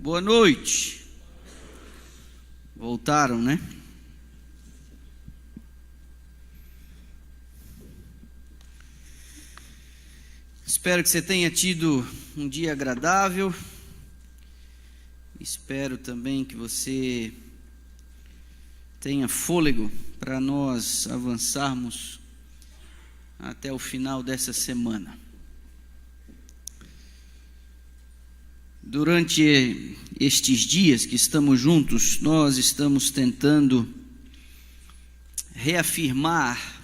Boa noite. Voltaram, né? Espero que você tenha tido um dia agradável. Espero também que você tenha fôlego para nós avançarmos até o final dessa semana. Durante estes dias que estamos juntos, nós estamos tentando reafirmar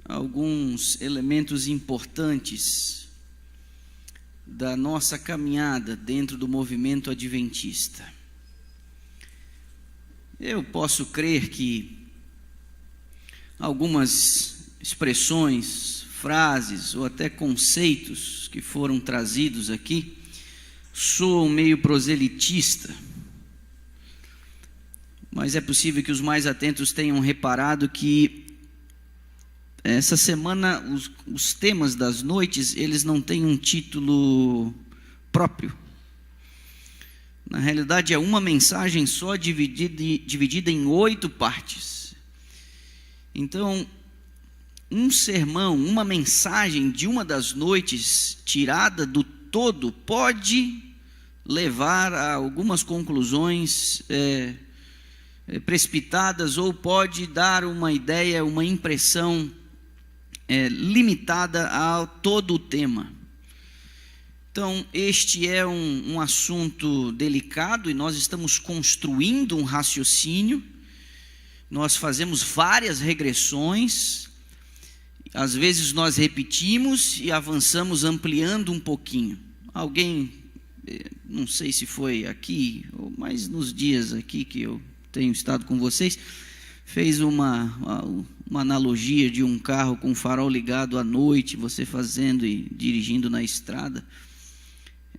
alguns elementos importantes da nossa caminhada dentro do movimento adventista. Eu posso crer que algumas expressões, frases ou até conceitos que foram trazidos aqui soam meio proselitista, mas é possível que os mais atentos tenham reparado que essa semana os temas das noites, eles não têm um título próprio. Na realidade é uma mensagem só dividida em 8 partes. Então, um sermão, uma mensagem de uma das noites tirada do todo pode levar a algumas conclusões precipitadas, ou pode dar uma ideia, uma impressão limitada a todo o tema. Então, este é um assunto delicado e nós estamos construindo um raciocínio. Nós fazemos várias regressões, às vezes nós repetimos e avançamos ampliando um pouquinho. Alguém, não sei se foi aqui, mas nos dias aqui que eu tenho estado com vocês, fez uma analogia de um carro com o farol ligado à noite, você fazendo e dirigindo na estrada.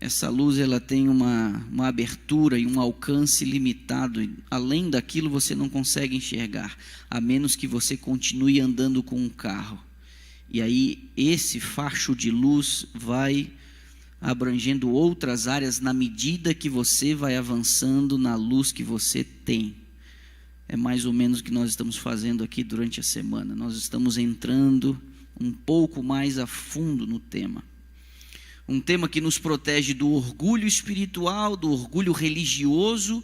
Essa luz, ela tem uma abertura e um alcance limitado, e além daquilo você não consegue enxergar, a menos que você continue andando com o carro. E aí esse facho de luz vai abrangendo outras áreas na medida que você vai avançando na luz que você tem. É mais ou menos o que nós estamos fazendo aqui durante a semana. Nós estamos entrando um pouco mais a fundo no tema. Um tema que nos protege do orgulho espiritual, do orgulho religioso,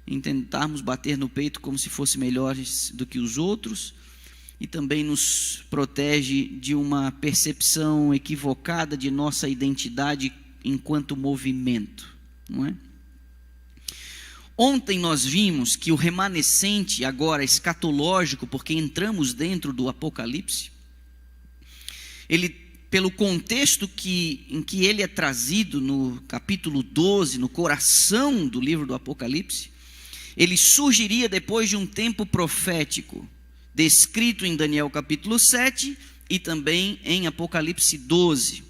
em tentarmos bater no peito como se fossem melhores do que os outros, e também nos protege de uma percepção equivocada de nossa identidade enquanto movimento, não é? Ontem nós vimos que o remanescente, agora escatológico, porque entramos dentro do Apocalipse, ele, pelo contexto em que ele é trazido no capítulo 12, no coração do livro do Apocalipse, ele surgiria depois de um tempo profético, descrito em Daniel capítulo 7 e também em Apocalipse 12.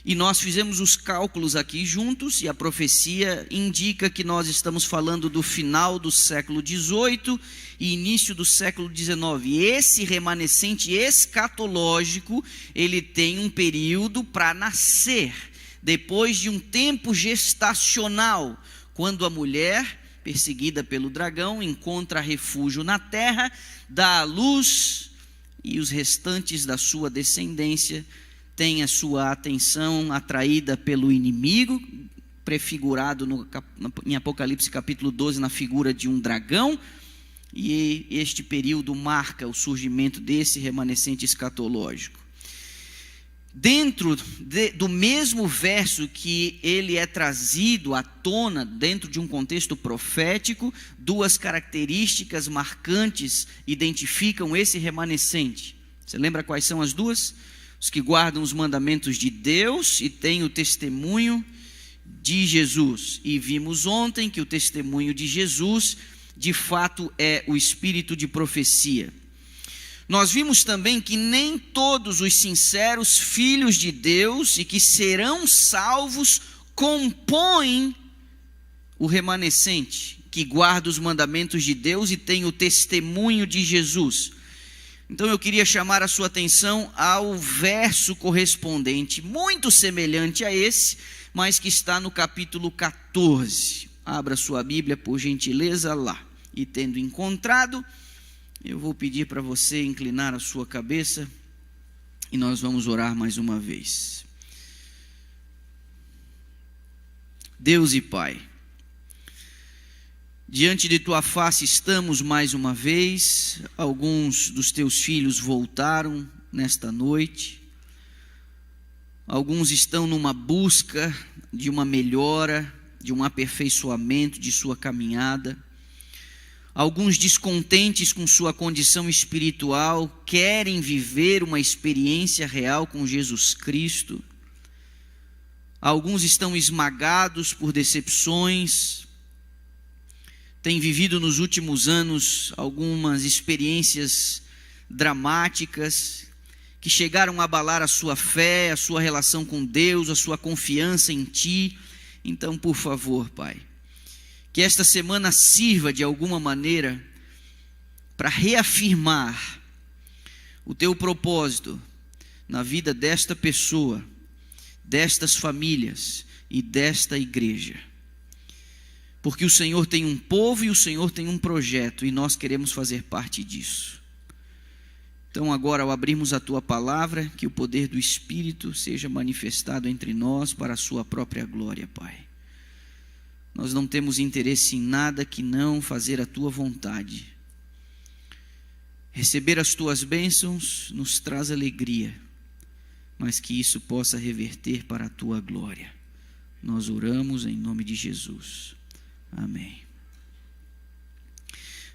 E nós fizemos os cálculos aqui juntos, e a profecia indica que nós estamos falando do final do século XVIII e início do século XIX. E esse remanescente escatológico, ele tem um período para nascer, depois de um tempo gestacional, quando a mulher, perseguida pelo dragão, encontra refúgio na terra, dá à luz, e os restantes da sua descendência têm a sua atenção atraída pelo inimigo, prefigurado em Apocalipse capítulo 12 na figura de um dragão, e este período marca o surgimento desse remanescente escatológico. Dentro do mesmo verso que ele é trazido à tona, dentro de um contexto profético, 2 características marcantes identificam esse remanescente. Você lembra quais são as 2? Os que guardam os mandamentos de Deus e têm o testemunho de Jesus. E vimos ontem que o testemunho de Jesus, de fato, é o espírito de profecia. Nós vimos também que nem todos os sinceros filhos de Deus e que serão salvos compõem o remanescente, que guarda os mandamentos de Deus e tem o testemunho de Jesus. Então eu queria chamar a sua atenção ao verso correspondente, muito semelhante a esse, mas que está no capítulo 14. Abra sua Bíblia, por gentileza, lá. E tendo encontrado, eu vou pedir para você inclinar a sua cabeça e nós vamos orar mais uma vez. Deus e Pai, diante de tua face estamos mais uma vez. Alguns dos teus filhos voltaram nesta noite. Alguns estão numa busca de uma melhora, de um aperfeiçoamento de sua caminhada. Alguns descontentes com sua condição espiritual, querem viver uma experiência real com Jesus Cristo. Alguns estão esmagados por decepções, têm vivido nos últimos anos algumas experiências dramáticas, que chegaram a abalar a sua fé, a sua relação com Deus, a sua confiança em Ti. Então, por favor, Pai, que esta semana sirva de alguma maneira para reafirmar o Teu propósito na vida desta pessoa, destas famílias e desta igreja. Porque o Senhor tem um povo e o Senhor tem um projeto e nós queremos fazer parte disso. Então agora, ao abrirmos a Tua palavra, que o poder do Espírito seja manifestado entre nós para a Sua própria glória, Pai. Nós não temos interesse em nada que não fazer a Tua vontade. Receber as Tuas bênçãos nos traz alegria, mas que isso possa reverter para a Tua glória. Nós oramos em nome de Jesus. Amém.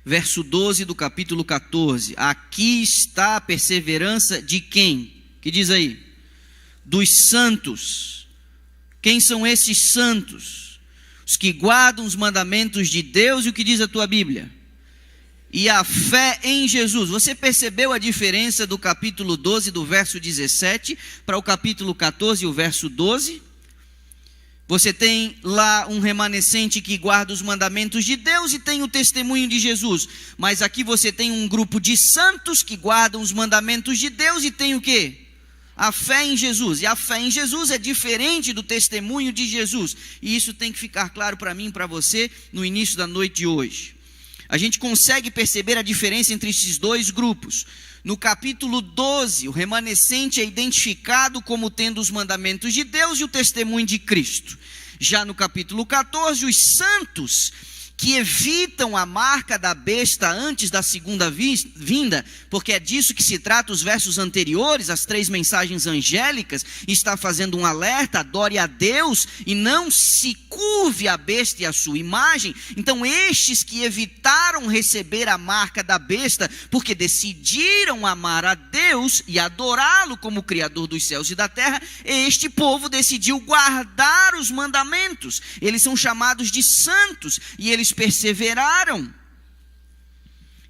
Verso 12 do capítulo 14. Aqui está a perseverança de quem? Que diz aí? Dos santos. Quem são esses santos? Os que guardam os mandamentos de Deus. E o que diz a tua Bíblia? E a fé em Jesus. Você percebeu a diferença do capítulo 12, do verso 17, para o capítulo 14, o verso 12? Você tem lá um remanescente que guarda os mandamentos de Deus e tem o testemunho de Jesus. Mas aqui você tem um grupo de santos que guardam os mandamentos de Deus e tem o quê? A fé em Jesus. E a fé em Jesus é diferente do testemunho de Jesus. E isso tem que ficar claro para mim e para você no início da noite de hoje. A gente consegue perceber a diferença entre esses dois grupos. No capítulo 12, o remanescente é identificado como tendo os mandamentos de Deus e o testemunho de Cristo. Já no capítulo 14, os santos que evitam a marca da besta antes da segunda vinda, porque é disso que se trata os versos anteriores, as 3 mensagens angélicas, está fazendo um alerta: adore a Deus e não se curve à besta e à sua imagem. Então estes que evitaram receber a marca da besta, porque decidiram amar a Deus e adorá-lo como Criador dos céus e da terra, este povo decidiu guardar os mandamentos. Eles são chamados de santos e eles perseveraram.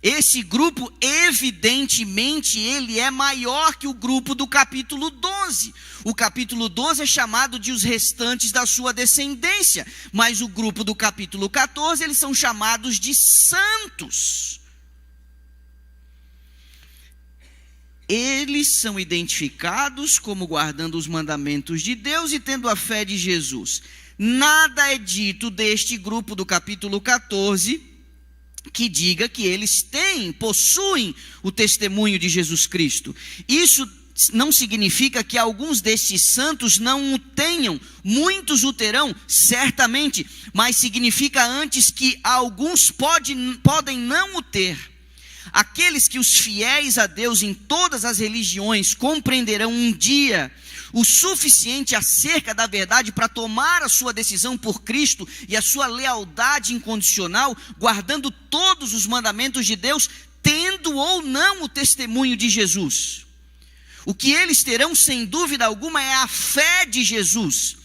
Esse grupo, evidentemente, ele é maior que o grupo do capítulo 12. O capítulo 12 é chamado de os restantes da sua descendência, mas o grupo do capítulo 14, eles são chamados de santos. Eles são identificados como guardando os mandamentos de Deus e tendo a fé de Jesus. Nada é dito deste grupo do capítulo 14 que diga que eles possuem o testemunho de Jesus Cristo. Isso não significa que alguns destes santos não o tenham, muitos o terão, certamente, mas significa antes que alguns podem não o ter. Aqueles que os fiéis a Deus em todas as religiões compreenderão um dia o suficiente acerca da verdade para tomar a sua decisão por Cristo e a sua lealdade incondicional, guardando todos os mandamentos de Deus, tendo ou não o testemunho de Jesus. O que eles terão, sem dúvida alguma, é a fé de Jesus.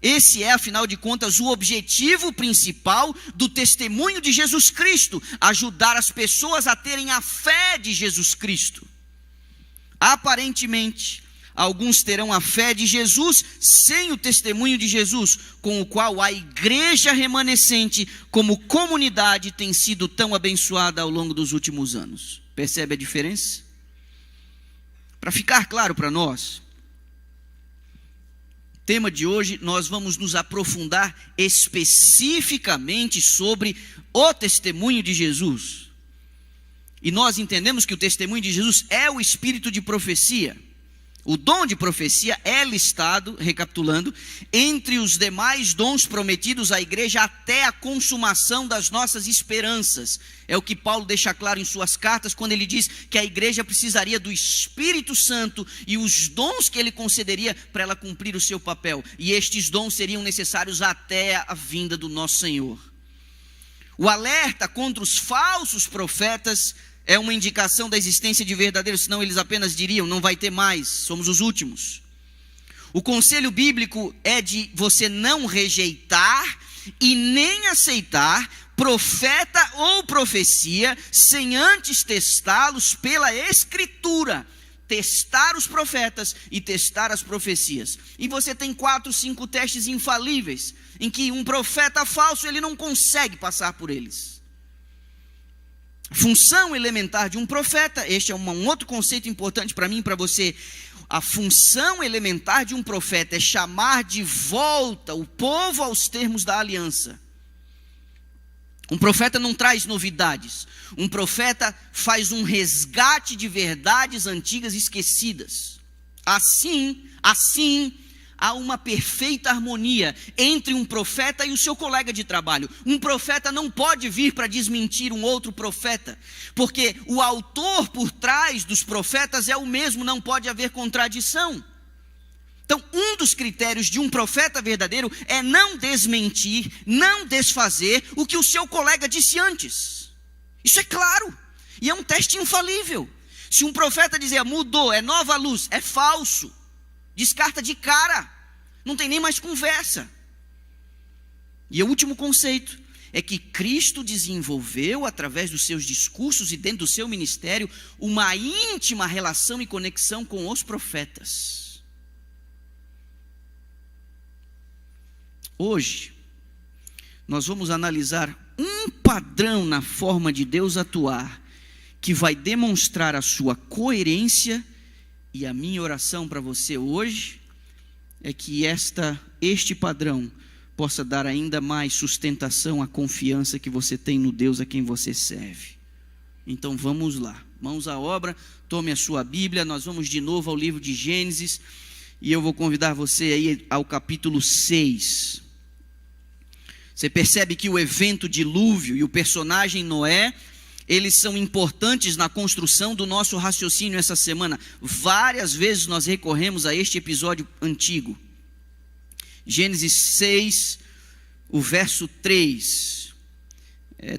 Esse é, afinal de contas, o objetivo principal do testemunho de Jesus Cristo: ajudar as pessoas a terem a fé de Jesus Cristo. Aparentemente, alguns terão a fé de Jesus sem o testemunho de Jesus, com o qual a igreja remanescente, como comunidade, tem sido tão abençoada ao longo dos últimos anos. Percebe a diferença? Para ficar claro para nós, tema de hoje, nós vamos nos aprofundar especificamente sobre o testemunho de Jesus. E nós entendemos que o testemunho de Jesus é o espírito de profecia. O dom de profecia é listado, recapitulando, entre os demais dons prometidos à igreja até a consumação das nossas esperanças. É o que Paulo deixa claro em suas cartas, quando ele diz que a igreja precisaria do Espírito Santo e os dons que ele concederia para ela cumprir o seu papel. E estes dons seriam necessários até a vinda do nosso Senhor. O alerta contra os falsos profetas é uma indicação da existência de verdadeiros, senão eles apenas diriam, não vai ter mais, somos os últimos. O conselho bíblico é de você não rejeitar e nem aceitar profeta ou profecia, sem antes testá-los pela Escritura. Testar os profetas e testar as profecias. E você tem 4, 5 testes infalíveis, em que um profeta falso, ele não consegue passar por eles. Função elementar de um profeta, este é um outro conceito importante para mim e para você. A função elementar de um profeta é chamar de volta o povo aos termos da aliança. Um profeta não traz novidades. Um profeta faz um resgate de verdades antigas esquecidas. Assim, há uma perfeita harmonia entre um profeta e o seu colega de trabalho. Um profeta não pode vir para desmentir um outro profeta, porque o autor por trás dos profetas é o mesmo, não pode haver contradição. Então, um dos critérios de um profeta verdadeiro é não desmentir, não desfazer o que o seu colega disse antes. Isso é claro, e é um teste infalível. Se um profeta dizer mudou, é nova luz, é falso. Descarta de cara, não tem nem mais conversa. E o último conceito é que Cristo desenvolveu, através dos seus discursos e dentro do seu ministério, uma íntima relação e conexão com os profetas. Hoje, nós vamos analisar um padrão na forma de Deus atuar, que vai demonstrar a sua coerência. E a minha oração para você hoje é que este padrão possa dar ainda mais sustentação à confiança que você tem no Deus a quem você serve. Então vamos lá, mãos à obra, tome a sua Bíblia, nós vamos de novo ao livro de Gênesis, e eu vou convidar você aí ao capítulo 6. Você percebe que o evento dilúvio e o personagem Noé, eles são importantes na construção do nosso raciocínio essa semana. Várias vezes nós recorremos a este episódio antigo. Gênesis 6, o verso 3. É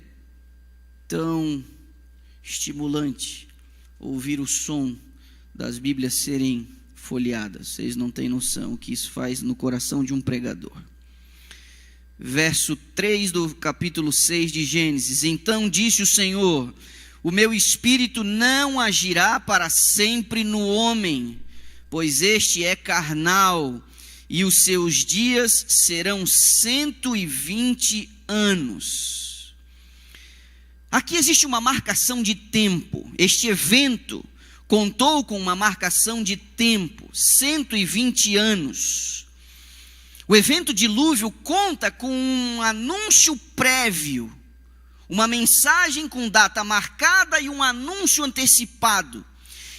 tão estimulante ouvir o som das Bíblias serem folheadas. Vocês não têm noção o que isso faz no coração de um pregador. Verso 3 do capítulo 6 de Gênesis. Então disse o Senhor: o meu espírito não agirá para sempre no homem, pois este é carnal, e os seus dias serão 120 anos. Aqui existe uma marcação de tempo. Este evento contou com uma marcação de tempo, 120 anos. O evento dilúvio conta com um anúncio prévio, uma mensagem com data marcada e um anúncio antecipado.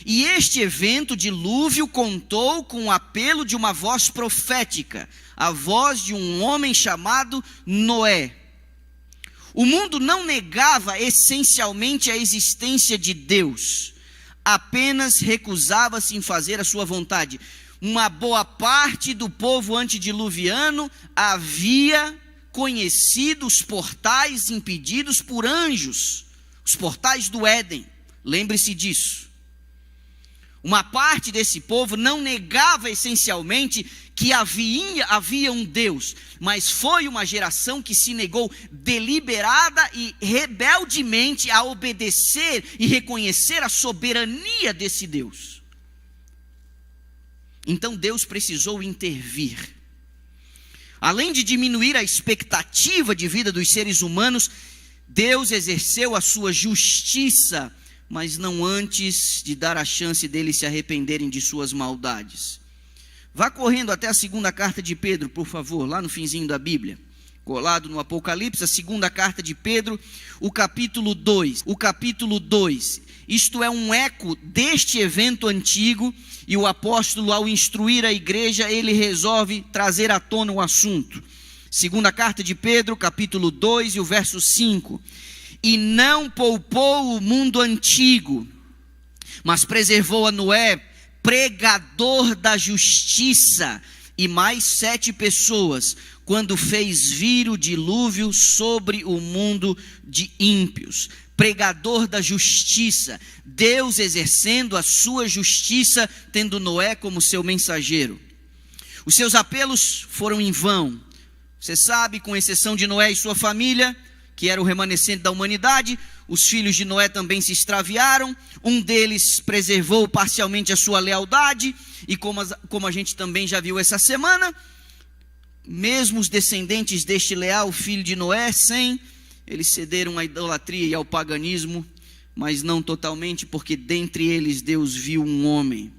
E este evento dilúvio contou com o apelo de uma voz profética, a voz de um homem chamado Noé. O mundo não negava essencialmente a existência de Deus, apenas recusava-se em fazer a sua vontade. Uma boa parte do povo antediluviano havia conhecido os portais impedidos por anjos, os portais do Éden, lembre-se disso. Uma parte desse povo não negava essencialmente que havia um Deus, mas foi uma geração que se negou deliberada e rebeldemente a obedecer e reconhecer a soberania desse Deus. Então Deus precisou intervir. Além de diminuir a expectativa de vida dos seres humanos, Deus exerceu a sua justiça, mas não antes de dar a chance deles se arrependerem de suas maldades. Vá correndo até a segunda carta de Pedro, por favor, lá no finzinho da Bíblia. Colado no Apocalipse, a segunda carta de Pedro, o capítulo 2. O capítulo 2, isto é um eco deste evento antigo, e o apóstolo, ao instruir a igreja, ele resolve trazer à tona o assunto. Segunda carta de Pedro, capítulo 2 e o verso 5. E não poupou o mundo antigo, mas preservou a Noé, pregador da justiça, e mais 7 pessoas, quando fez vir o dilúvio sobre o mundo de ímpios. Pregador da justiça, Deus exercendo a sua justiça, tendo Noé como seu mensageiro. Os seus apelos foram em vão. Você sabe, com exceção de Noé e sua família, que era o remanescente da humanidade, os filhos de Noé também se extraviaram. Um deles preservou parcialmente a sua lealdade, e como a gente também já viu essa semana, mesmo os descendentes deste leal filho de Noé, Sem, eles cederam à idolatria e ao paganismo, mas não totalmente, porque dentre eles Deus viu um homem,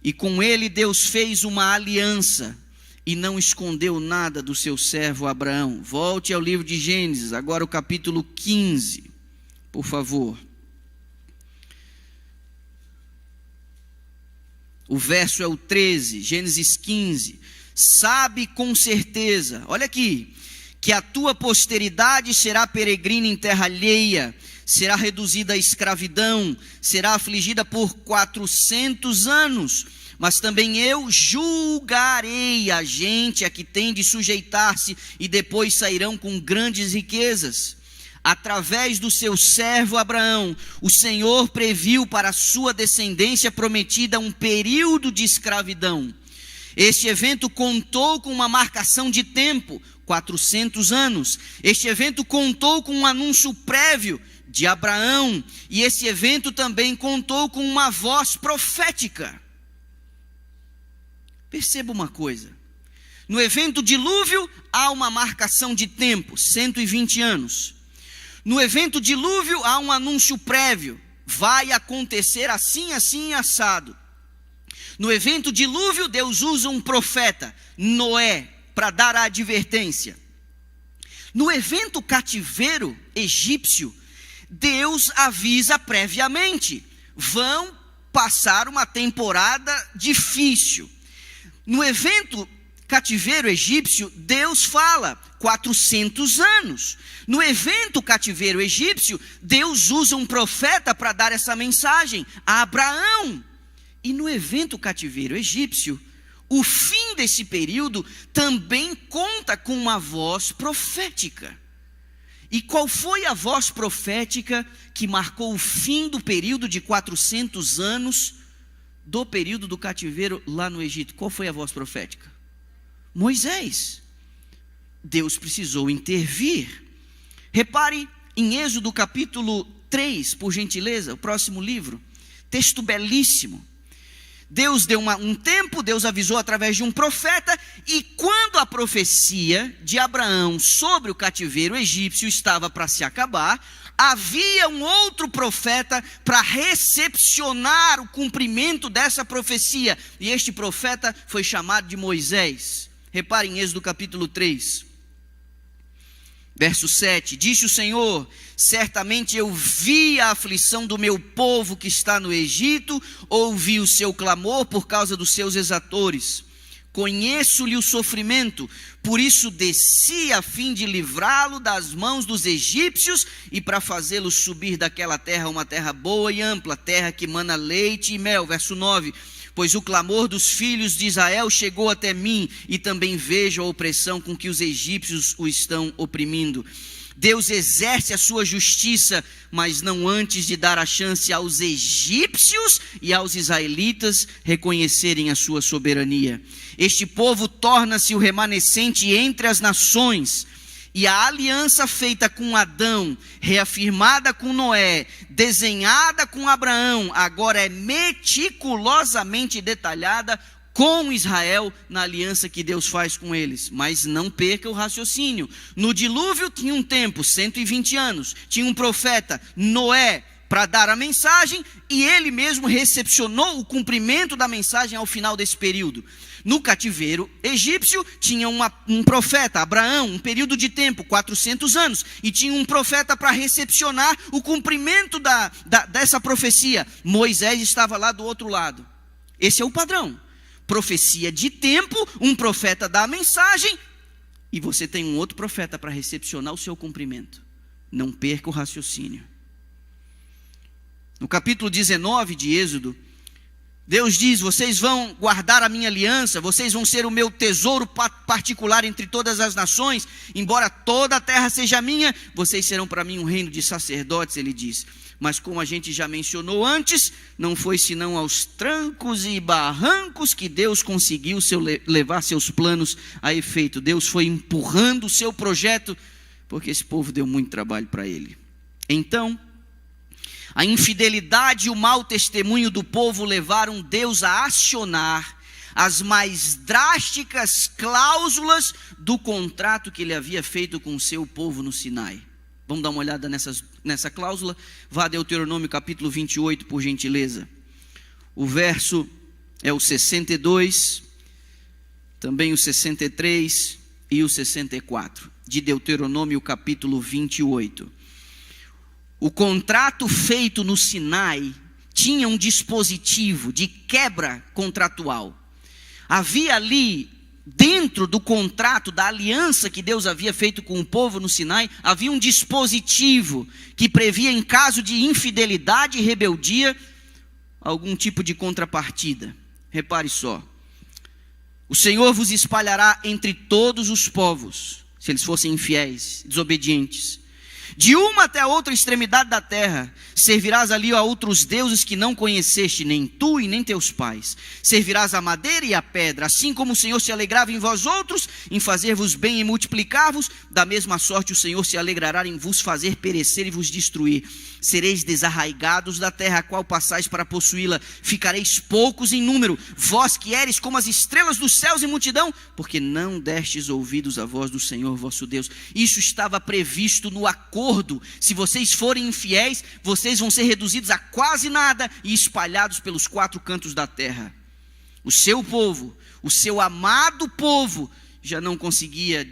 e com ele Deus fez uma aliança, e não escondeu nada do seu servo Abraão. Volte ao livro de Gênesis, agora o capítulo 15, por favor. O verso é o 13, Gênesis 15. Sabe com certeza, olha aqui, que a tua posteridade será peregrina em terra alheia, será reduzida à escravidão, será afligida por 400 anos. Mas também eu julgarei a gente a que tem de sujeitar-se, e depois sairão com grandes riquezas. Através do seu servo Abraão, o Senhor previu para a sua descendência prometida um período de escravidão. Este evento contou com uma marcação de tempo, 400 anos. Este evento contou com um anúncio prévio de Abraão, e esse evento também contou com uma voz profética. Perceba uma coisa, no evento dilúvio há uma marcação de tempo, 120 anos. No evento dilúvio há um anúncio prévio, vai acontecer assim, assim, assado. No evento dilúvio Deus usa um profeta, Noé, para dar a advertência. No evento cativeiro egípcio, Deus avisa previamente, vão passar uma temporada difícil. No evento cativeiro egípcio, Deus fala 400 anos. No evento cativeiro egípcio, Deus usa um profeta para dar essa mensagem a Abraão. E no evento cativeiro egípcio, o fim desse período também conta com uma voz profética. E qual foi a voz profética que marcou o fim do período de 400 anos do período do cativeiro lá no Egito? Qual foi a voz profética? Moisés. Deus precisou intervir. Repare em Êxodo capítulo 3, por gentileza, o próximo livro, texto belíssimo. Deus deu um tempo, Deus avisou através de um profeta, e quando a profecia de Abraão sobre o cativeiro egípcio estava para se acabar, havia um outro profeta para recepcionar o cumprimento dessa profecia, e este profeta foi chamado de Moisés. Repare em Êxodo capítulo 3, verso 7, disse o Senhor, certamente eu vi a aflição do meu povo que está no Egito, ouvi o seu clamor por causa dos seus exatores, conheço-lhe o sofrimento, por isso desci a fim de livrá-lo das mãos dos egípcios, e para fazê-lo subir daquela terra, uma terra boa e ampla, terra que mana leite e mel. Verso 9, pois o clamor dos filhos de Israel chegou até mim, e também vejo a opressão com que os egípcios o estão oprimindo. Deus exerce a sua justiça, mas não antes de dar a chance aos egípcios e aos israelitas reconhecerem a sua soberania. Este povo torna-se o remanescente entre as nações, e a aliança feita com Adão, reafirmada com Noé, desenhada com Abraão, agora é meticulosamente detalhada com Israel na aliança que Deus faz com eles. Mas não perca o raciocínio. No dilúvio tinha um tempo, 120 anos, tinha um profeta, Noé, para dar a mensagem, e ele mesmo recepcionou o cumprimento da mensagem ao final desse período. No cativeiro egípcio tinha um profeta, Abraão, um período de tempo, 400 anos, e tinha um profeta para recepcionar o cumprimento dessa profecia. Moisés estava lá do outro lado. Esse é o padrão. Profecia de tempo, um profeta dá a mensagem, e você tem um outro profeta para recepcionar o seu cumprimento. Não perca o raciocínio. No capítulo 19 de Êxodo, Deus diz: vocês vão guardar a minha aliança, vocês vão ser o meu tesouro particular entre todas as nações, embora toda a terra seja minha, vocês serão para mim um reino de sacerdotes, ele diz. Mas como a gente já mencionou antes, não foi senão aos trancos e barrancos que Deus conseguiu levar seus planos a efeito. Deus foi empurrando o seu projeto, porque esse povo deu muito trabalho para ele. Então, a infidelidade e o mau testemunho do povo levaram Deus a acionar as mais drásticas cláusulas do contrato que ele havia feito com o seu povo no Sinai. Vamos dar uma olhada nessa cláusula? Vá a Deuteronômio capítulo 28, por gentileza. O verso é o 62, também o 63 e o 64, de Deuteronômio capítulo 28. O contrato feito no Sinai tinha um dispositivo de quebra contratual. Havia ali, dentro do contrato, da aliança que Deus havia feito com o povo no Sinai, havia um dispositivo que previa, em caso de infidelidade e rebeldia, algum tipo de contrapartida. Repare só: o Senhor vos espalhará entre todos os povos, se eles fossem infiéis, desobedientes. De uma até a outra extremidade da terra, servirás ali a outros deuses que não conheceste, nem tu e nem teus pais. Servirás a madeira e a pedra, assim como o Senhor se alegrava em vós outros, em fazer-vos bem e multiplicar-vos, da mesma sorte o Senhor se alegrará em vos fazer perecer e vos destruir. Sereis desarraigados da terra a qual passais para possuí-la, ficareis poucos em número, vós que eres como as estrelas dos céus em multidão, porque não destes ouvidos à voz do Senhor vosso Deus. Isso estava previsto no acordo. Se vocês forem infiéis, vocês vão ser reduzidos a quase nada e espalhados pelos 4 cantos da terra. O seu povo, o seu amado povo, já não conseguia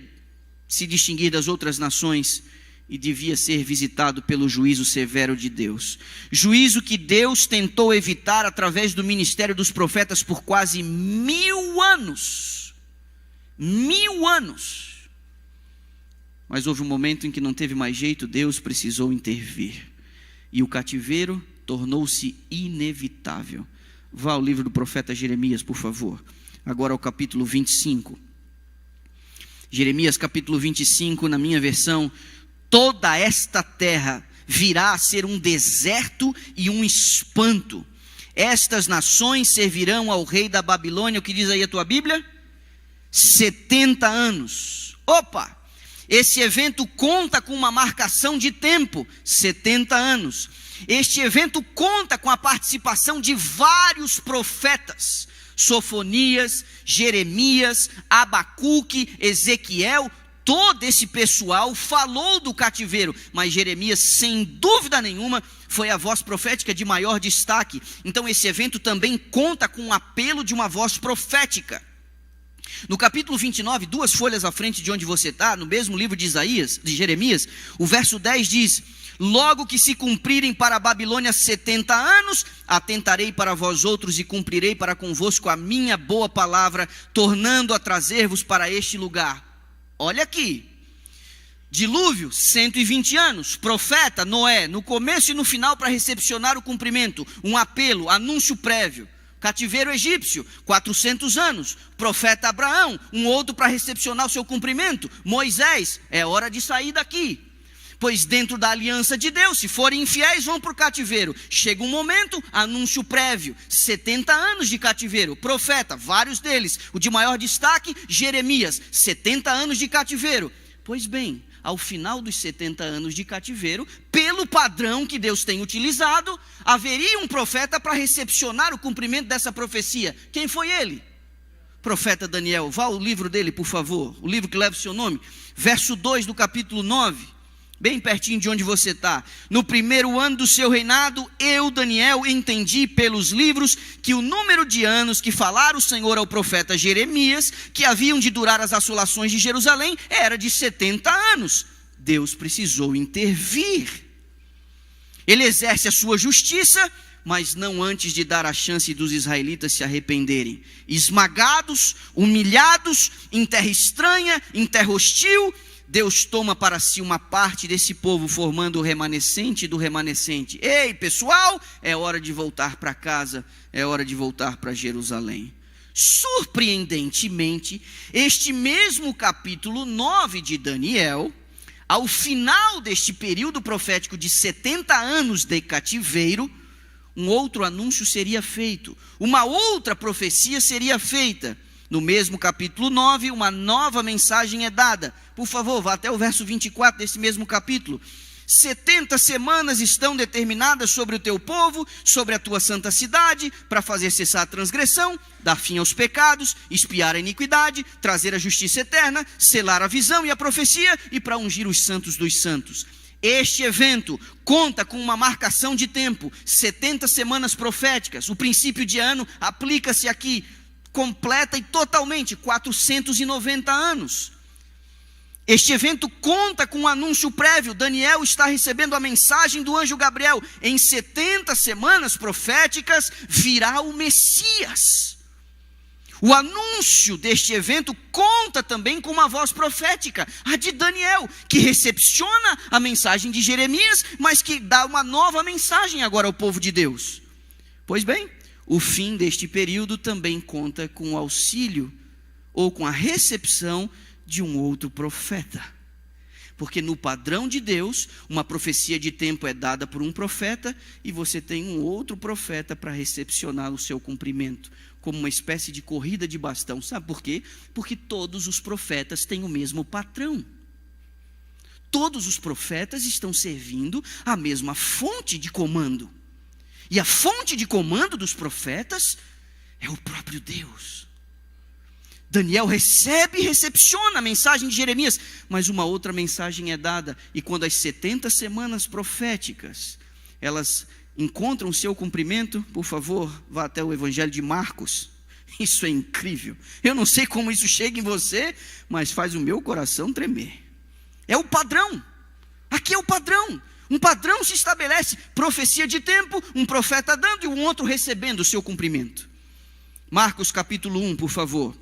se distinguir das outras nações e devia ser visitado pelo juízo severo de Deus. Juízo que Deus tentou evitar através do ministério dos profetas por quase 1000 anos. 1000 anos. Mas houve um momento em que não teve mais jeito, Deus precisou intervir. E o cativeiro tornou-se inevitável. Vá ao livro do profeta Jeremias, por favor. Agora ao capítulo 25. Jeremias capítulo 25, na minha versão: toda esta terra virá a ser um deserto e um espanto. Estas nações servirão ao rei da Babilônia, o que diz aí a tua Bíblia? 70 anos. Opa! Esse evento conta com uma marcação de tempo, 70 anos. Este evento conta com a participação de vários profetas: Sofonias, Jeremias, Abacuque, Ezequiel. Todo esse pessoal falou do cativeiro, mas Jeremias, sem dúvida nenhuma, foi a voz profética de maior destaque. Então esse evento também conta com o apelo de uma voz profética. No capítulo 29, 2 folhas à frente de onde você está, no mesmo livro de Jeremias, o verso 10 diz: logo que se cumprirem para a Babilônia 70 anos, atentarei para vós outros e cumprirei para convosco a minha boa palavra, tornando a trazer-vos para este lugar. Olha aqui, dilúvio, 120 anos, profeta, Noé, no começo e no final para recepcionar o cumprimento, um apelo, anúncio prévio. Cativeiro egípcio, 400 anos, profeta Abraão, um outro para recepcionar o seu cumprimento. Moisés, é hora de sair daqui. Pois dentro da aliança de Deus, se forem infiéis, vão para o cativeiro. Chega um momento, anúncio prévio, 70 anos de cativeiro. Profeta, vários deles, o de maior destaque, Jeremias, 70 anos de cativeiro. Pois bem, ao final dos 70 anos de cativeiro, pelo padrão que Deus tem utilizado, haveria um profeta para recepcionar o cumprimento dessa profecia. Quem foi ele? Profeta Daniel. Vá ao livro dele, por favor, o livro que leva o seu nome, verso 2 do capítulo 9. bem pertinho de onde você está. No primeiro ano do seu reinado, eu, Daniel, entendi pelos livros que o número de anos que falara o Senhor ao profeta Jeremias, que haviam de durar as assolações de Jerusalém, era de 70 anos. Deus precisou intervir. Ele exerce a sua justiça, mas não antes de dar a chance dos israelitas se arrependerem. Esmagados, humilhados, em terra estranha, em terra hostil, Deus toma para si uma parte desse povo, formando o remanescente do remanescente. Ei, pessoal, é hora de voltar para casa, é hora de voltar para Jerusalém. Surpreendentemente, este mesmo capítulo 9 de Daniel, ao final deste período profético de 70 anos de cativeiro, um outro anúncio seria feito, uma outra profecia seria feita. No mesmo capítulo 9, uma nova mensagem é dada. Por favor, vá até o verso 24 desse mesmo capítulo. 70 semanas estão determinadas sobre o teu povo, sobre a tua santa cidade, para fazer cessar a transgressão, dar fim aos pecados, expiar a iniquidade, trazer a justiça eterna, selar a visão e a profecia, e para ungir os santos dos santos. Este evento conta com uma marcação de tempo, 70 semanas proféticas. O princípio de ano aplica-se aqui, completa e totalmente, 490 anos. Este evento conta com um anúncio prévio. Daniel está recebendo a mensagem do anjo Gabriel. Em 70 semanas proféticas virá o Messias. O anúncio deste evento conta também com uma voz profética, a de Daniel, que recepciona a mensagem de Jeremias, mas que dá uma nova mensagem agora ao povo de Deus. Pois bem, o fim deste período também conta com o auxílio, ou com a recepção de um outro profeta. Porque no padrão de Deus, uma profecia de tempo é dada por um profeta, e você tem um outro profeta para recepcionar o seu cumprimento, como uma espécie de corrida de bastão. Sabe por quê? Porque todos os profetas têm o mesmo patrão. Todos os profetas estão servindo a mesma fonte de comando. E a fonte de comando dos profetas é o próprio Deus. Daniel recebe e recepciona a mensagem de Jeremias, mas uma outra mensagem é dada, e quando as 70 semanas proféticas, elas encontram o seu cumprimento, por favor, vá até o Evangelho de Marcos. Isso é incrível. Eu não sei como isso chega em você, mas faz o meu coração tremer. É o padrão. Aqui é o padrão. Um padrão se estabelece, profecia de tempo, um profeta dando e um outro recebendo o seu cumprimento. Marcos capítulo 1, por favor.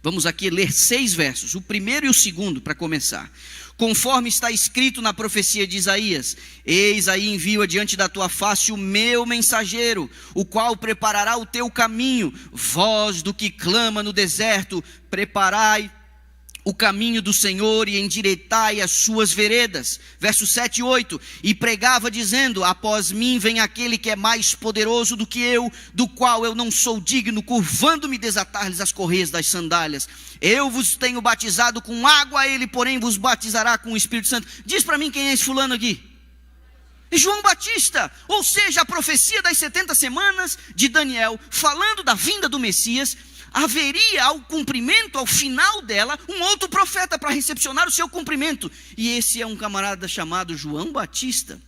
Vamos aqui ler 6 versos, o primeiro e o segundo para começar. Conforme está escrito na profecia de Isaías: eis aí envio adiante da tua face o meu mensageiro, o qual preparará o teu caminho. Voz do que clama no deserto, preparai o caminho do Senhor e endireitai as suas veredas. Versos 7 e 8. E pregava dizendo: após mim vem aquele que é mais poderoso do que eu, do qual eu não sou digno, curvando-me, desatar-lhes as correias das sandálias. Eu vos tenho batizado com água, ele porém vos batizará com o Espírito Santo. Diz para mim quem é esse fulano aqui. É João Batista. Ou seja, a profecia das 70 semanas de Daniel, falando da vinda do Messias, haveria ao cumprimento, ao final dela, um outro profeta para recepcionar o seu cumprimento. E esse é um camarada chamado João Batista.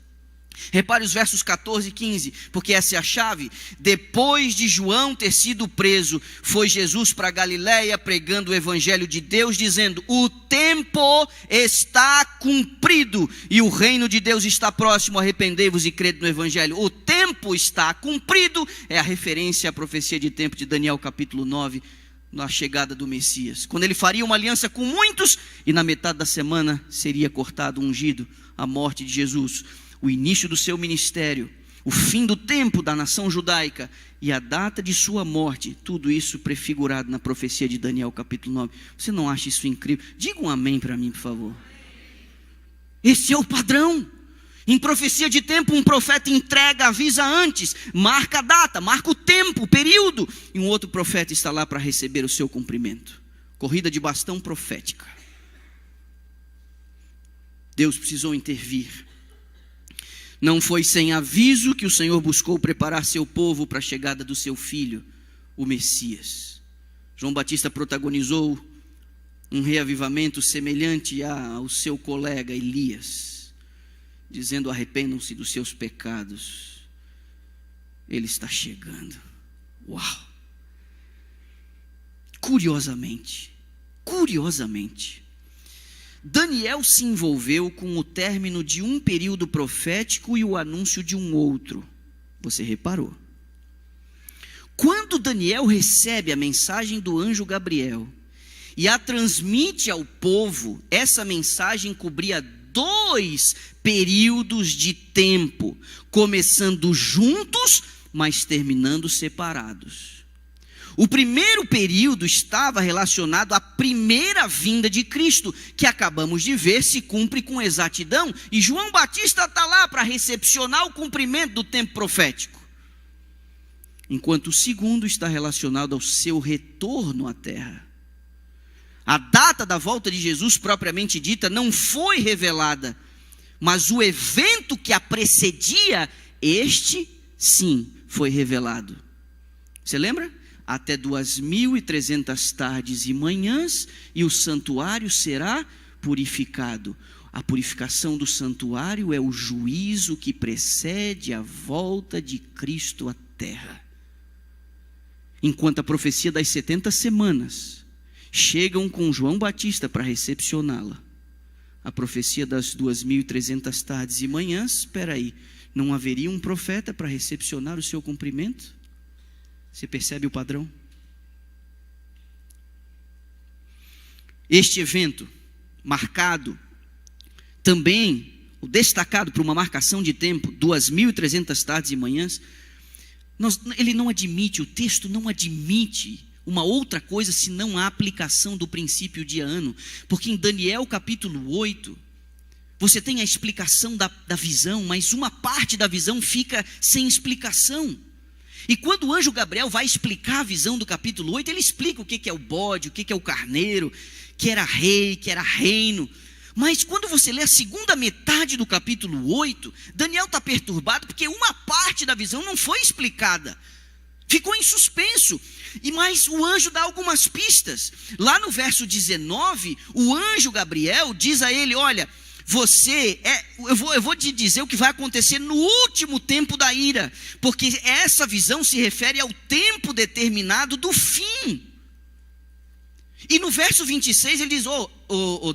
Repare os versos 14 e 15, porque essa é a chave. Depois de João ter sido preso, foi Jesus para Galiléia pregando o evangelho de Deus, dizendo: o tempo está cumprido e o reino de Deus está próximo, arrependei-vos e crede no evangelho. O tempo está cumprido é a referência à profecia de tempo de Daniel capítulo 9, na chegada do Messias, quando ele faria uma aliança com muitos e na metade da semana seria cortado, ungido, a morte de Jesus. O início do seu ministério, o fim do tempo da nação judaica e a data de sua morte, tudo isso prefigurado na profecia de Daniel capítulo 9. Você não acha isso incrível? Diga um amém para mim, por favor. Esse é o padrão. Em profecia de tempo, um profeta entrega, avisa antes, marca a data, marca o tempo, o período, e um outro profeta está lá para receber o seu cumprimento. Corrida de bastão profética. Deus precisou intervir. Não foi sem aviso que o Senhor buscou preparar seu povo para a chegada do seu filho, o Messias. João Batista protagonizou um reavivamento semelhante ao seu colega Elias. dizendo: arrependam-se dos seus pecados. Ele está chegando. Uau! Curiosamente, Daniel se envolveu com o término de um período profético e o anúncio de um outro. Você reparou? Quando Daniel recebe a mensagem do anjo Gabriel e a transmite ao povo, essa mensagem cobria 2 períodos de tempo, começando juntos, mas terminando separados. O primeiro período estava relacionado à primeira vinda de Cristo, que acabamos de ver se cumpre com exatidão, e João Batista está lá para recepcionar o cumprimento do tempo profético. Enquanto o segundo está relacionado ao seu retorno à terra. A data da volta de Jesus, propriamente dita, não foi revelada, mas o evento que a precedia, este sim foi revelado. Você lembra? Até 2.300 tardes e manhãs, e o santuário será purificado. A purificação do santuário é o juízo que precede a volta de Cristo à terra. Enquanto a profecia das 70 semanas chegam com João Batista para recepcioná-la, a profecia das 2.300 tardes e manhãs, espera aí, não haveria um profeta para recepcionar o seu cumprimento? Você percebe o padrão? Este evento marcado, também o destacado por uma marcação de tempo, 2.300 tardes e manhãs, ele não admite, o texto não admite uma outra coisa senão a aplicação do princípio de ano, porque em Daniel capítulo 8, você tem a explicação da visão, mas uma parte da visão fica sem explicação. E quando o anjo Gabriel vai explicar a visão do capítulo 8, ele explica o que é o bode, o que é o carneiro, que era rei, que era reino. Mas quando você lê a segunda metade do capítulo 8, Daniel está perturbado porque uma parte da visão não foi explicada. Ficou em suspenso. Mas o anjo dá algumas pistas. Lá no verso 19, o anjo Gabriel diz a ele: olha, eu vou te dizer o que vai acontecer no último tempo da ira, porque essa visão se refere ao tempo determinado do fim. E no verso 26 ele diz: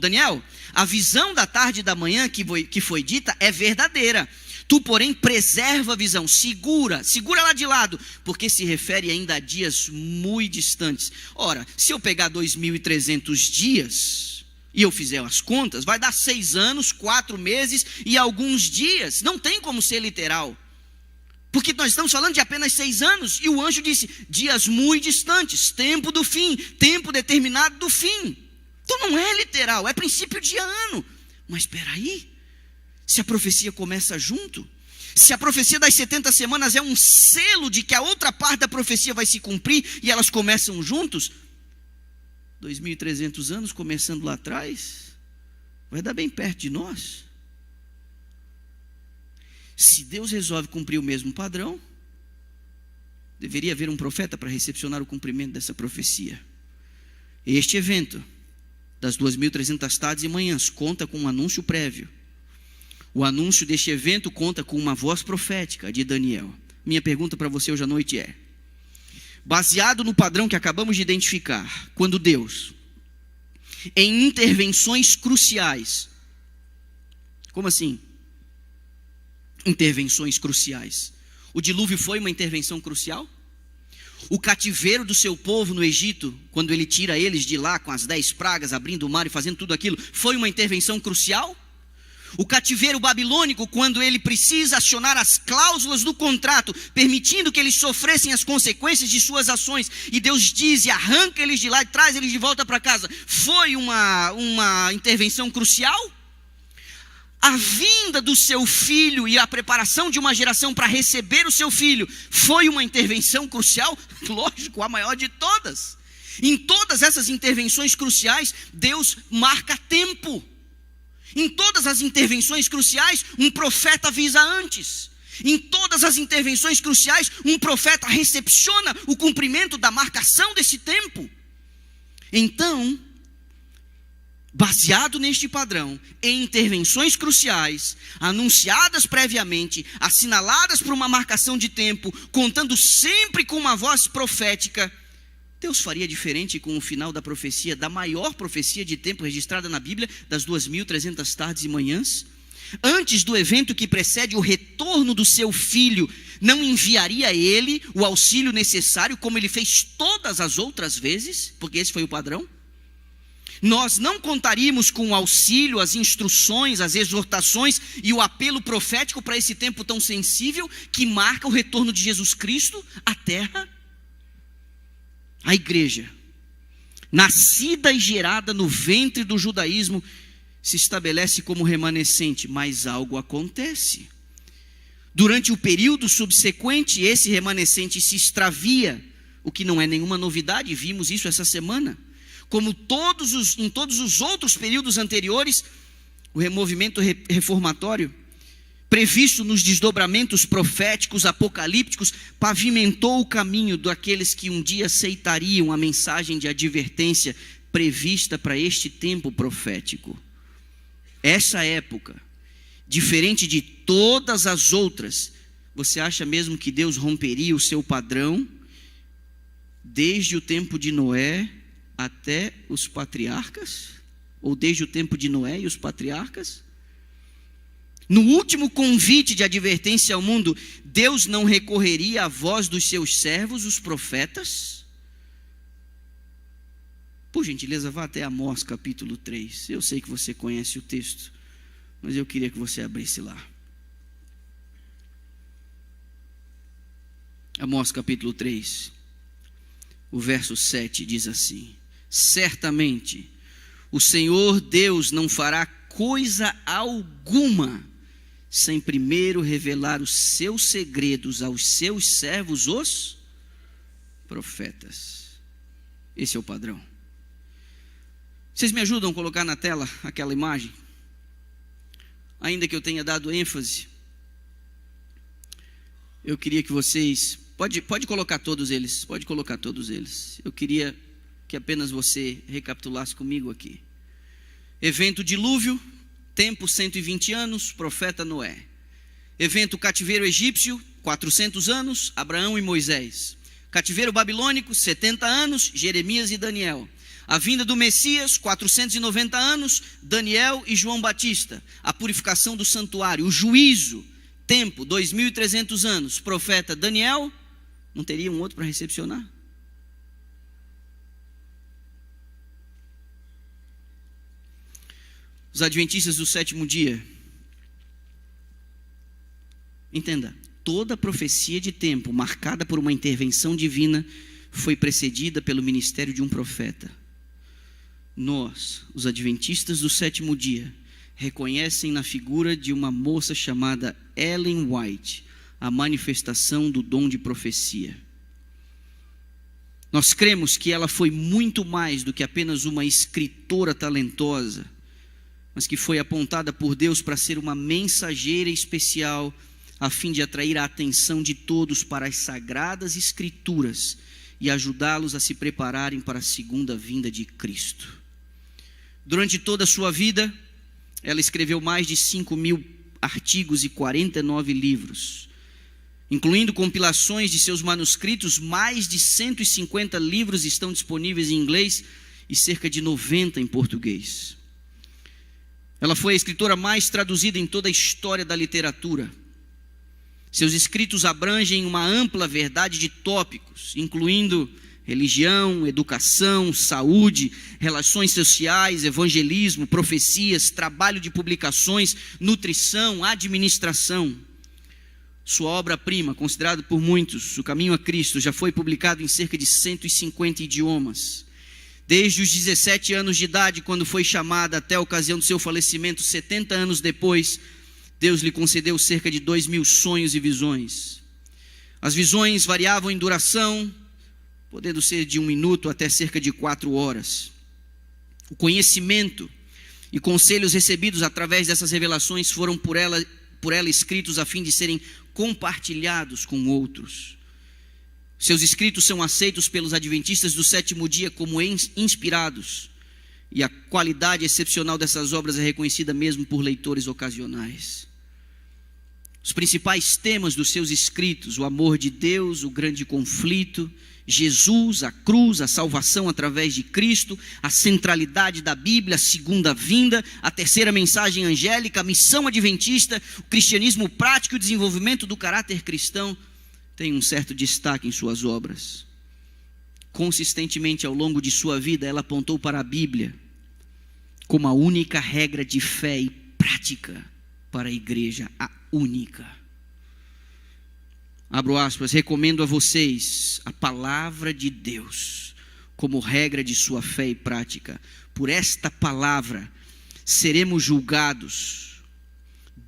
Daniel, a visão da tarde e da manhã que foi dita é verdadeira. Tu, porém, preserva a visão, segura ela de lado, porque se refere ainda a dias muito distantes. Ora, se eu pegar 2.300 dias e eu fizer as contas, vai dar 6 anos, 4 meses e alguns dias. Não tem como ser literal, porque nós estamos falando de apenas 6 anos. E o anjo disse: dias muito distantes, tempo do fim, tempo determinado do fim. Então não é literal, é princípio de ano. Mas espera aí, se a profecia começa junto, se a profecia das 70 semanas é um selo de que a outra parte da profecia vai se cumprir e elas começam juntos, 2.300 anos começando lá atrás, vai dar bem perto de nós. Se Deus resolve cumprir o mesmo padrão, deveria haver um profeta para recepcionar o cumprimento dessa profecia. Este evento das 2.300 tardes e manhãs conta com um anúncio prévio. O anúncio deste evento conta com uma voz profética de Daniel. Minha pergunta para você hoje à noite é: baseado no padrão que acabamos de identificar, quando Deus, em intervenções cruciais, como assim? Intervenções cruciais. O dilúvio foi uma intervenção crucial? O cativeiro do seu povo no Egito, quando ele tira eles de lá com as 10 pragas, abrindo o mar e fazendo tudo aquilo, foi uma intervenção crucial? O cativeiro babilônico, quando ele precisa acionar as cláusulas do contrato, permitindo que eles sofressem as consequências de suas ações, e Deus diz e arranca eles de lá e traz eles de volta para casa, foi uma intervenção crucial? A vinda do seu filho e a preparação de uma geração para receber o seu filho foi uma intervenção crucial? Lógico, a maior de todas. Em todas essas intervenções cruciais, Deus marca tempo. Em todas as intervenções cruciais, um profeta avisa antes. Em todas as intervenções cruciais, um profeta recepciona o cumprimento da marcação desse tempo. Então, baseado neste padrão, em intervenções cruciais, anunciadas previamente, assinaladas por uma marcação de tempo, contando sempre com uma voz profética, Deus faria diferente com o final da profecia, da maior profecia de tempo registrada na Bíblia, das 2.300 tardes e manhãs? Antes do evento que precede o retorno do seu filho, não enviaria ele o auxílio necessário, como ele fez todas as outras vezes? Porque esse foi o padrão. Nós não contaríamos com o auxílio, as instruções, as exortações e o apelo profético para esse tempo tão sensível que marca o retorno de Jesus Cristo à terra? A igreja, nascida e gerada no ventre do judaísmo, se estabelece como remanescente, mas algo acontece. Durante o período subsequente, esse remanescente se extravia, o que não é nenhuma novidade, vimos isso essa semana. Como em todos os outros períodos anteriores, o removimento reformatório, previsto nos desdobramentos proféticos, apocalípticos, pavimentou o caminho daqueles que um dia aceitariam a mensagem de advertência prevista para este tempo profético. Essa época, diferente de todas as outras, você acha mesmo que Deus romperia o seu padrão desde o tempo de Noé até os patriarcas? Ou desde o tempo de Noé e os patriarcas? No último convite de advertência ao mundo, Deus não recorreria à voz dos seus servos, os profetas? Por gentileza, vá até Amós capítulo 3. Eu sei que você conhece o texto, mas eu queria que você abrisse lá. Amós capítulo 3, o verso 7 diz assim: certamente o Senhor Deus não fará coisa alguma sem primeiro revelar os seus segredos aos seus servos, os profetas. Esse é o padrão. Vocês me ajudam a colocar na tela aquela imagem? Ainda que eu tenha dado ênfase, eu queria que vocês... Pode colocar todos eles, pode colocar todos eles. Eu queria que apenas você recapitulasse comigo aqui. Evento dilúvio, tempo 120 anos, profeta Noé. Evento cativeiro egípcio, 400 anos, Abraão e Moisés. Cativeiro babilônico, 70 anos, Jeremias e Daniel. A vinda do Messias, 490 anos, Daniel e João Batista. A purificação do santuário, o juízo, tempo, 2.300 anos, profeta Daniel. Não teria um outro para recepcionar? Os adventistas do sétimo dia. Entenda, toda profecia de tempo marcada por uma intervenção divina foi precedida pelo ministério de um profeta. Nós, os adventistas do sétimo dia, reconhecem na figura de uma moça chamada Ellen White a manifestação do dom de profecia. Nós cremos que ela foi muito mais do que apenas uma escritora talentosa, mas que foi apontada por Deus para ser uma mensageira especial, a fim de atrair a atenção de todos para as sagradas escrituras e ajudá-los a se prepararem para a segunda vinda de Cristo. Durante toda a sua vida, ela escreveu mais de 5.000 artigos e 49 livros, incluindo compilações de seus manuscritos. Mais de 150 livros estão disponíveis em inglês e cerca de 90 em português. Ela foi a escritora mais traduzida em toda a história da literatura. Seus escritos abrangem uma ampla verdade de tópicos, incluindo religião, educação, saúde, relações sociais, evangelismo, profecias, trabalho de publicações, nutrição, administração. Sua obra-prima, considerada por muitos, O Caminho a Cristo, já foi publicado em cerca de 150 idiomas. Desde os 17 anos de idade, quando foi chamada, até a ocasião do seu falecimento, 70 anos depois, Deus lhe concedeu cerca de 2.000 sonhos e visões. As visões variavam em duração, podendo ser de 1 minuto até cerca de 4 horas. O conhecimento e conselhos recebidos através dessas revelações foram por ela escritos a fim de serem compartilhados com outros. Seus escritos são aceitos pelos adventistas do sétimo dia como inspirados. E a qualidade excepcional dessas obras é reconhecida mesmo por leitores ocasionais. Os principais temas dos seus escritos: o amor de Deus, o grande conflito, Jesus, a cruz, a salvação através de Cristo, a centralidade da Bíblia, a segunda vinda, a terceira mensagem angélica, a missão adventista, o cristianismo prático e o desenvolvimento do caráter cristão, tem um certo destaque em suas obras. Consistentemente ao longo de sua vida, ela apontou para a Bíblia como a única regra de fé e prática para a igreja, a única. Abro aspas, recomendo a vocês a palavra de Deus como regra de sua fé e prática. Por esta palavra seremos julgados.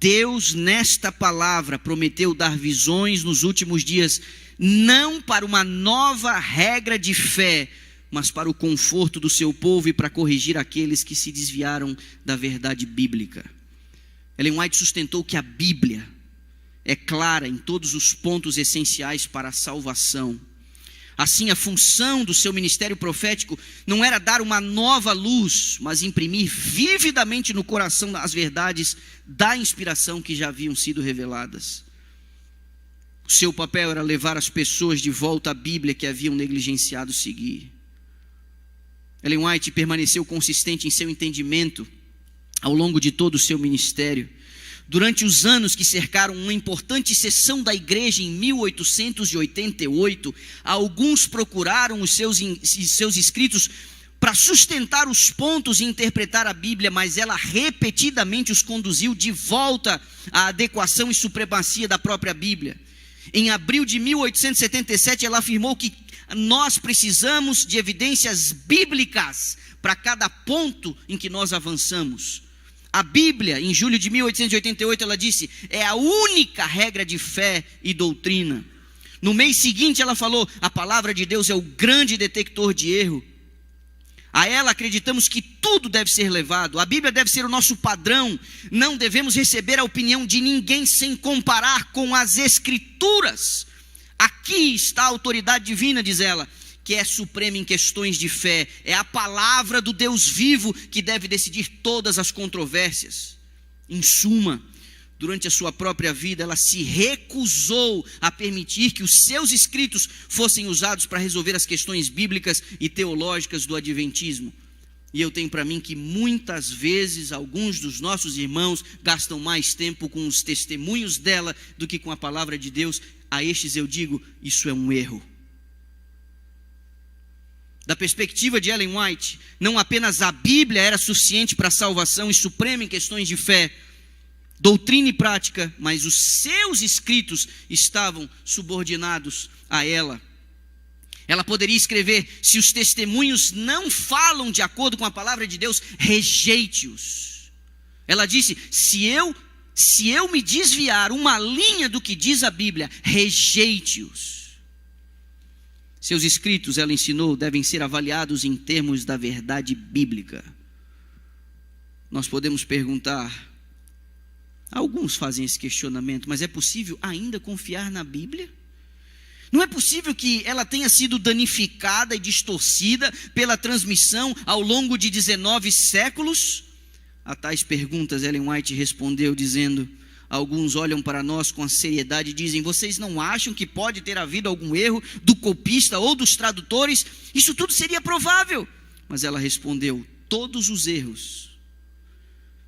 Deus, nesta palavra, prometeu dar visões nos últimos dias, não para uma nova regra de fé, mas para o conforto do seu povo e para corrigir aqueles que se desviaram da verdade bíblica. Ellen White sustentou que a Bíblia é clara em todos os pontos essenciais para a salvação. Assim, a função do seu ministério profético não era dar uma nova luz, mas imprimir vividamente no coração as verdades da inspiração que já haviam sido reveladas. O seu papel era levar as pessoas de volta à Bíblia que haviam negligenciado seguir. Ellen White permaneceu consistente em seu entendimento ao longo de todo o seu ministério. Durante os anos que cercaram uma importante sessão da igreja em 1888, alguns procuraram os seus escritos para sustentar os pontos e interpretar a Bíblia, mas ela repetidamente os conduziu de volta à adequação e supremacia da própria Bíblia. Em abril de 1877, ela afirmou que nós precisamos de evidências bíblicas para cada ponto em que nós avançamos. A Bíblia, em julho de 1888, ela disse, é a única regra de fé e doutrina. No mês seguinte, ela falou, a palavra de Deus é o grande detector de erro. A ela acreditamos que tudo deve ser levado, a Bíblia deve ser o nosso padrão, não devemos receber a opinião de ninguém sem comparar com as Escrituras. Aqui está a autoridade divina, diz ela, que é suprema em questões de fé, é a palavra do Deus vivo que deve decidir todas as controvérsias. Em suma, durante a sua própria vida, ela se recusou a permitir que os seus escritos fossem usados para resolver as questões bíblicas e teológicas do adventismo. E eu tenho para mim que muitas vezes alguns dos nossos irmãos gastam mais tempo com os testemunhos dela do que com a palavra de Deus. A estes eu digo, isso é um erro. Da perspectiva de Ellen White, não apenas a Bíblia era suficiente para a salvação e suprema em questões de fé, doutrina e prática, mas os seus escritos estavam subordinados a ela. Ela poderia escrever, se os testemunhos não falam de acordo com a palavra de Deus, rejeite-os. Ela disse, se eu me desviar uma linha do que diz a Bíblia, rejeite-os. Seus escritos, ela ensinou, devem ser avaliados em termos da verdade bíblica. Nós podemos perguntar, alguns fazem esse questionamento, mas é possível ainda confiar na Bíblia? Não é possível que ela tenha sido danificada e distorcida pela transmissão ao longo de 19 séculos? A tais perguntas, Ellen White respondeu dizendo, alguns olham para nós com a seriedade e dizem, vocês não acham que pode ter havido algum erro do copista ou dos tradutores? Isso tudo seria provável. Mas ela respondeu, todos os erros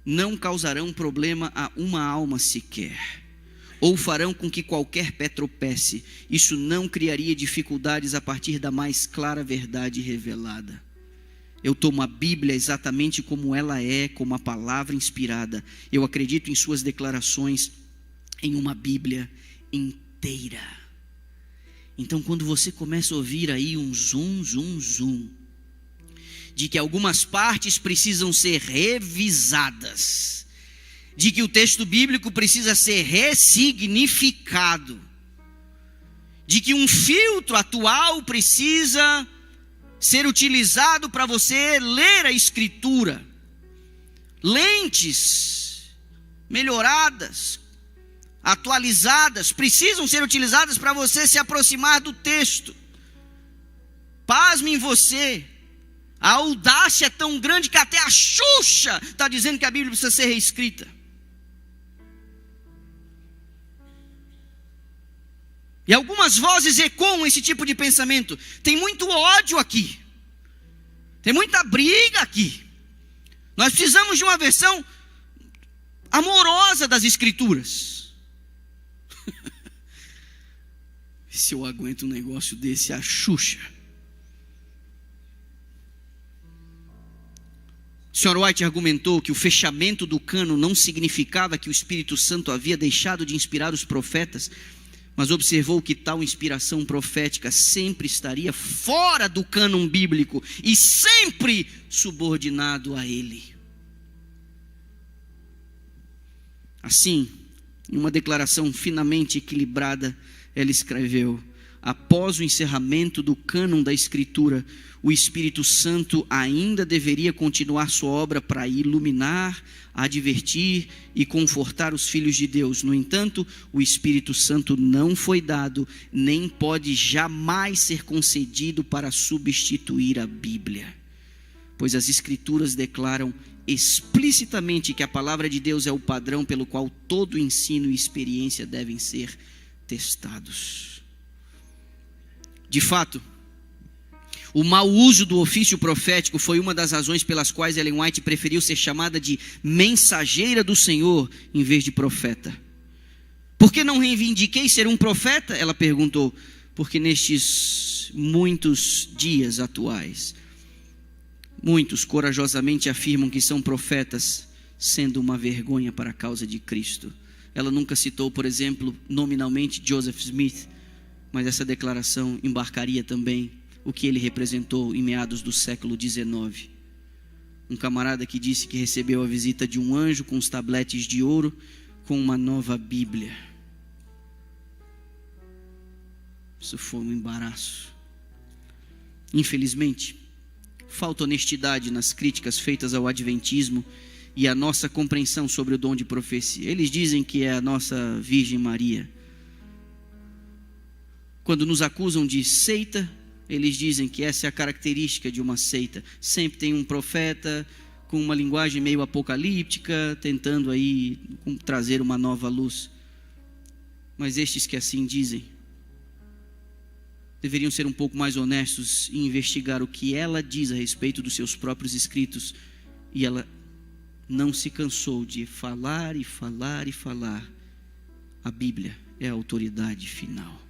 não causarão problema a uma alma sequer, ou farão com que qualquer pé tropece. Isso não criaria dificuldades a partir da mais clara verdade revelada. Eu tomo a Bíblia exatamente como ela é, como a palavra inspirada. Eu acredito em suas declarações, em uma Bíblia inteira. Então, quando você começa a ouvir aí um zum, de que algumas partes precisam ser revisadas, de que o texto bíblico precisa ser ressignificado, de que um filtro atual precisa ser utilizado para você ler a Escritura, lentes melhoradas, atualizadas, precisam ser utilizadas para você se aproximar do texto. Pasme em você, A audácia é tão grande que até a Xuxa está dizendo que a Bíblia precisa ser reescrita. E algumas vozes ecoam esse tipo de pensamento. Tem muito ódio aqui. Tem muita briga aqui. Nós precisamos de uma versão amorosa das Escrituras. Se eu aguento um negócio desse, a Xuxa. O Sr. White argumentou que o fechamento do cânon não significava que o Espírito Santo havia deixado de inspirar os profetas, mas observou que tal inspiração profética sempre estaria fora do cânon bíblico e sempre subordinado a ele. Assim, em uma declaração finamente equilibrada, ela escreveu: após o encerramento do cânon da Escritura, o Espírito Santo ainda deveria continuar sua obra para iluminar, advertir e confortar os filhos de Deus. No entanto, o Espírito Santo não foi dado, nem pode jamais ser concedido para substituir a Bíblia, pois as Escrituras declaram explicitamente que a palavra de Deus é o padrão pelo qual todo ensino e experiência devem ser testados. De fato, o mau uso do ofício profético foi uma das razões pelas quais Ellen White preferiu ser chamada de mensageira do Senhor em vez de profeta. Por que não reivindiquei ser um profeta? Ela perguntou. Porque nestes muitos dias atuais, muitos corajosamente afirmam que são profetas, sendo uma vergonha para a causa de Cristo. Ela nunca citou, por exemplo, nominalmente Joseph Smith, mas essa declaração embarcaria também o que ele representou em meados do século XIX. Um camarada que disse que recebeu a visita de um anjo com os tabletes de ouro com uma nova Bíblia. Isso foi um embaraço. Infelizmente, falta honestidade nas críticas feitas ao adventismo e a nossa compreensão sobre o dom de profecia. Eles dizem que é a nossa Virgem Maria. Quando nos acusam de seita, eles dizem que essa é a característica de uma seita. Sempre tem um profeta com uma linguagem meio apocalíptica, tentando aí trazer uma nova luz. Mas estes que assim dizem, deveriam ser um pouco mais honestos e investigar o que ela diz a respeito dos seus próprios escritos. E ela não se cansou de falar e falar e falar. A Bíblia é a autoridade final.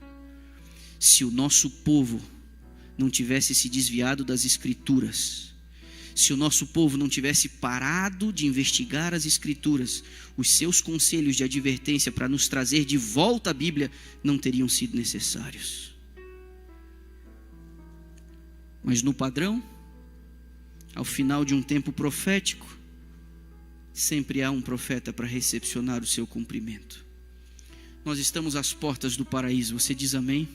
Se o nosso povo não tivesse se desviado das Escrituras, se o nosso povo não tivesse parado de investigar as Escrituras, os seus conselhos de advertência para nos trazer de volta a Bíblia não teriam sido necessários. Mas no padrão, ao final de um tempo profético, sempre há um profeta para recepcionar o seu cumprimento. Nós estamos às portas do paraíso, você diz amém?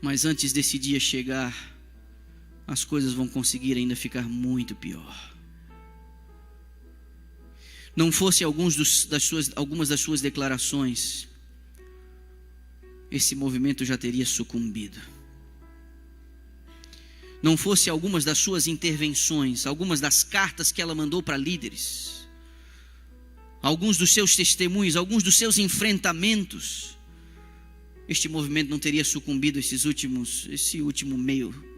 Mas antes desse dia chegar, as coisas vão conseguir ainda ficar muito pior. Não fosse algumas das suas declarações, esse movimento já teria sucumbido. Não fosse algumas das suas intervenções, algumas das cartas que ela mandou para líderes, alguns dos seus testemunhos, alguns dos seus enfrentamentos, este movimento não teria sucumbido esse último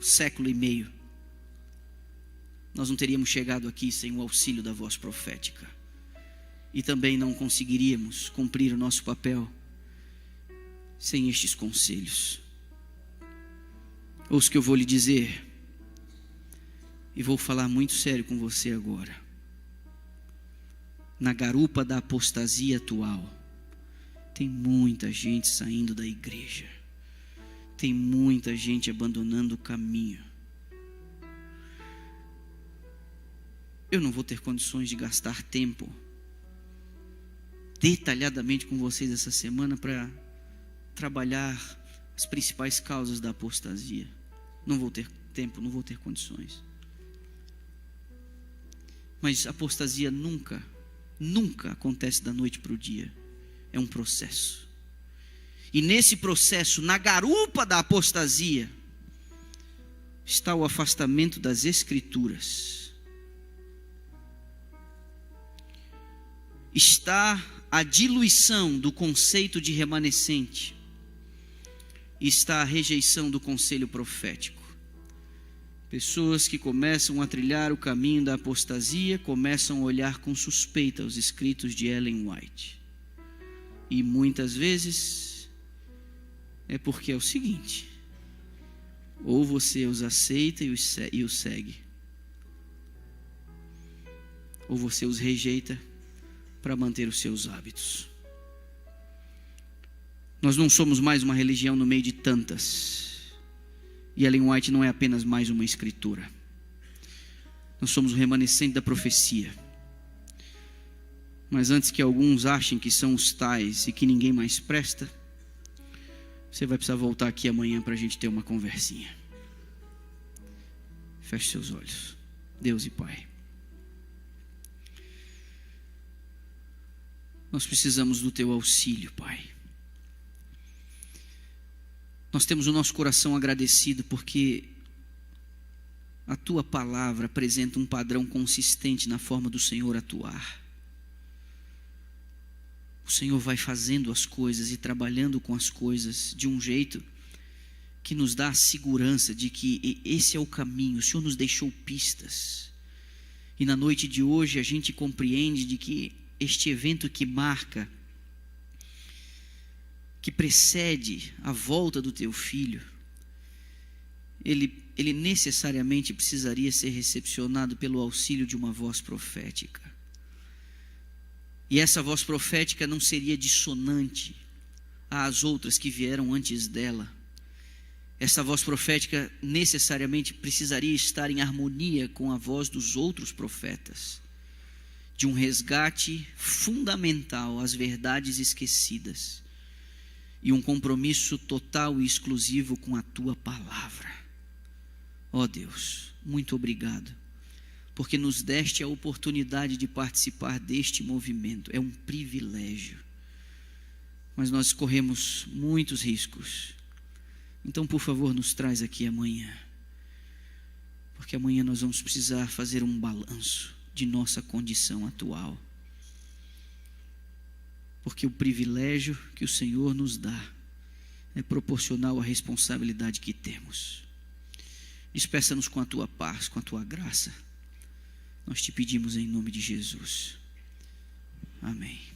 século e meio. Nós não teríamos chegado aqui sem o auxílio da voz profética. E também não conseguiríamos cumprir o nosso papel sem estes conselhos. Ouça o que eu vou lhe dizer. E vou falar muito sério com você agora. Na garupa da apostasia atual, tem muita gente saindo da igreja. Tem muita gente abandonando o caminho. Eu não vou ter condições de gastar tempo detalhadamente com vocês essa semana para trabalhar as principais causas da apostasia. Não vou ter tempo, não vou ter condições. Mas apostasia nunca acontece da noite para o dia. É um processo. E nesse processo, na garupa da apostasia, está o afastamento das Escrituras, está a diluição do conceito de remanescente, está a rejeição do conselho profético. Pessoas que começam a trilhar o caminho da apostasia começam a olhar com suspeita os escritos de Ellen White. E muitas vezes é porque é o seguinte: ou você os aceita e os segue, ou você os rejeita para manter os seus hábitos. Nós não somos mais uma religião no meio de tantas. E Ellen White não é apenas mais uma escritura. Nós somos o remanescente da profecia. Mas antes que alguns achem que são os tais e que ninguém mais presta, você vai precisar voltar aqui amanhã para a gente ter uma conversinha. Feche seus olhos. Deus e Pai, nós precisamos do Teu auxílio, Pai. Nós temos o nosso coração agradecido porque a Tua palavra apresenta um padrão consistente na forma do Senhor atuar. O Senhor vai fazendo as coisas e trabalhando com as coisas de um jeito que nos dá a segurança de que esse é o caminho. O Senhor nos deixou pistas. E na noite de hoje a gente compreende de que este evento que marca, que precede a volta do Teu Filho, ele necessariamente precisaria ser recepcionado pelo auxílio de uma voz profética. E essa voz profética não seria dissonante às outras que vieram antes dela. Essa voz profética necessariamente precisaria estar em harmonia com a voz dos outros profetas, de um resgate fundamental às verdades esquecidas e um compromisso total e exclusivo com a Tua palavra. Ó Deus, muito obrigado, porque nos deste a oportunidade de participar deste movimento. É um privilégio, mas nós corremos muitos riscos. Então, por favor, nos traz aqui amanhã, porque amanhã nós vamos precisar fazer um balanço de nossa condição atual. Porque o privilégio que o Senhor nos dá é proporcional à responsabilidade que temos. Despeça-nos com a Tua paz, com a Tua graça. Nós te pedimos em nome de Jesus. Amém.